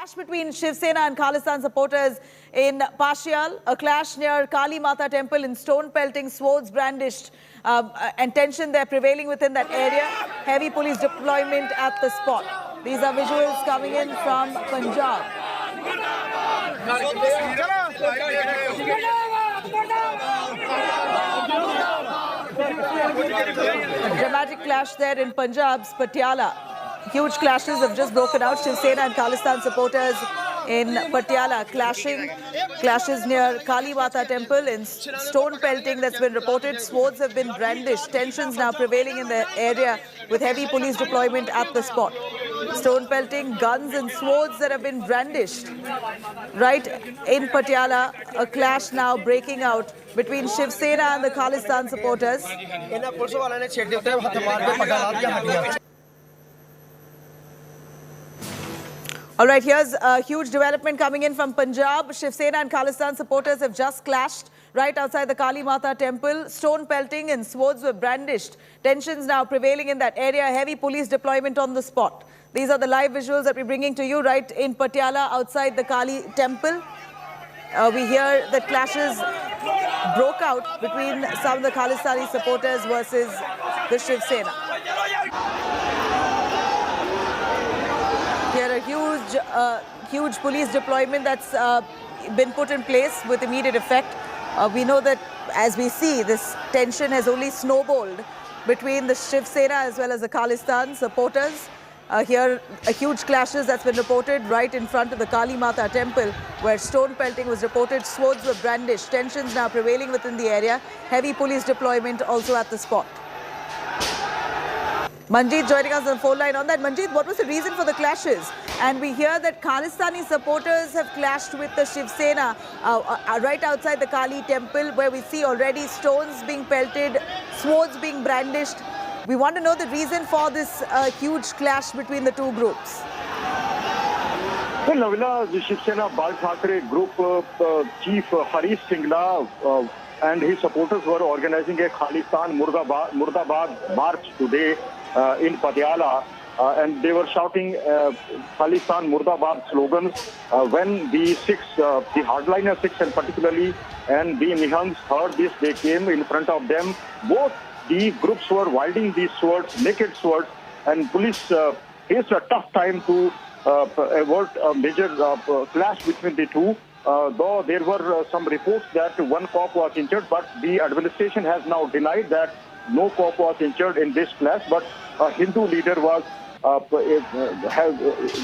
clash between Shiv Sena and Khalistan supporters in Patiala, a clash near Kali Mata temple in stone-pelting, swords brandished, and tension there prevailing within that area. Heavy police deployment at the spot. These are visuals coming in from Punjab. A dramatic clash there in Punjab's Patiala. Huge clashes have just broken out. Shiv Sena and Khalistan supporters in Patiala clashes near Kali Mata temple in stone pelting that's been reported. Swords have been brandished. Tensions now prevailing in the area with heavy police deployment at the spot. Stone pelting, guns and swords that have been brandished. Right in Patiala, a clash now breaking out between Shiv Sena and the Khalistan supporters. All right, here's a huge development coming in from Punjab. Shiv Sena and Khalistan supporters have just clashed right outside the Kali Mata temple. Stone pelting and swords were brandished. Tensions now prevailing in that area. Heavy police deployment on the spot. These are the live visuals that we're bringing to you right in Patiala outside the Kali temple. We hear that clashes broke out between some of the Khalistani supporters versus the Shiv Sena. Here a huge police deployment that's been put in place with immediate effect. We know that as we see, this tension has only snowballed between the Shiv Sena as well as the Khalistan supporters. Here a huge clashes that's been reported right in front of the Kali Mata temple where stone pelting was reported. Swords were brandished. Tensions now prevailing within the area. Heavy police deployment also at the spot. Manjeet joining us on the phone line on that. Manjeet, what was the reason for the clashes? And we hear that Khalistani supporters have clashed with the Shiv Sena right outside the Kali temple where we see already stones being pelted, swords being brandished. We want to know the reason for this huge clash between the two groups. Well, Navila, the Shiv Sena Bal Thackeray group chief Harish Singla and his supporters were organizing a Khalistan Murdabad march today in Patiala, and they were shouting Khalistan Murdabad slogans when the Sikhs, the hardliner Sikhs and particularly, and the Nihangs heard this. They came in front of them. Both the groups were wielding these swords, naked swords, and police faced a tough time to avert a major clash between the two. Though there were some reports that one cop was injured, but the administration has now denied that no cop was injured in this clash. But a Hindu leader was has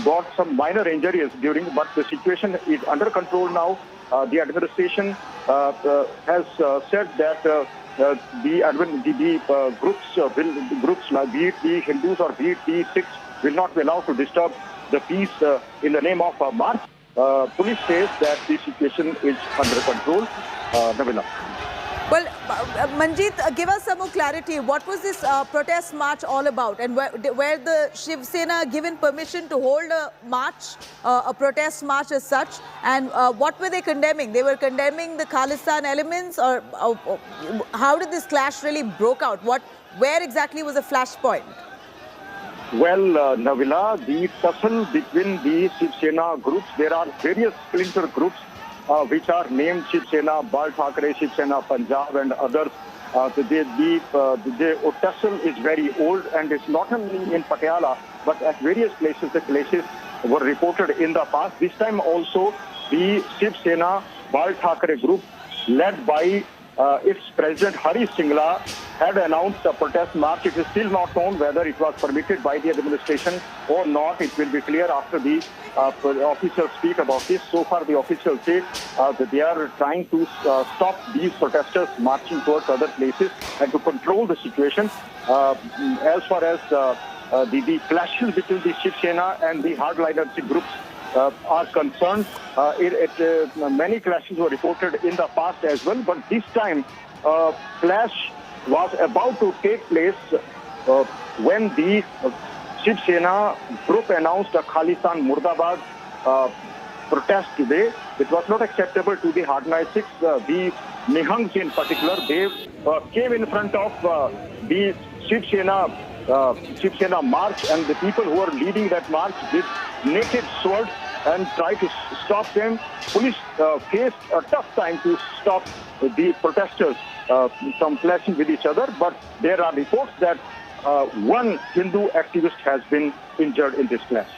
got some minor injuries during, but the situation is under control now. The administration has said that the groups like be it the Hindus or be it the Sikhs will not be allowed to disturb the peace in the name of a march. Police says that the situation is under control. Navila. Well, Manjeet, give us some more clarity. What was this protest march all about? And where the Shiv Sena given permission to hold a march, a protest march as such? And what were they condemning? They were condemning the Khalistan elements, or how did this clash really broke out? Where exactly was the flashpoint? Well, Navila, the tussle between the Shiv Sena groups, there are various splinter groups which are named Shiv Sena, Bal Thackeray, Shiv Sena Punjab and others. The tussle is very old, and it's not only in Patiala, but at various places the clashes were reported in the past. This time also the Shiv Sena Bal Thackeray group, led by its president Harish Singla, had announced a protest march. It is still not known whether it was permitted by the administration or not. It will be clear after the officials speak about this. So far, the officials say that they are trying to stop these protesters marching towards other places and to control the situation. As far as the clashes between the Shiv Sena and the hardliner Sikh groups are concerned, many clashes were reported in the past as well, but this time clash was about to take place when the Shiv Sena group announced a Khalistan Murdabad protest today. It was not acceptable to the hardliner Sikhs. The Nihangs in particular, they came in front of the Shiv Sena march, and the people who were leading that march with naked swords and tried to stop them. Police faced a tough time to stop the protesters from clashing with each other, but there are reports that one Hindu activist has been injured in this clash.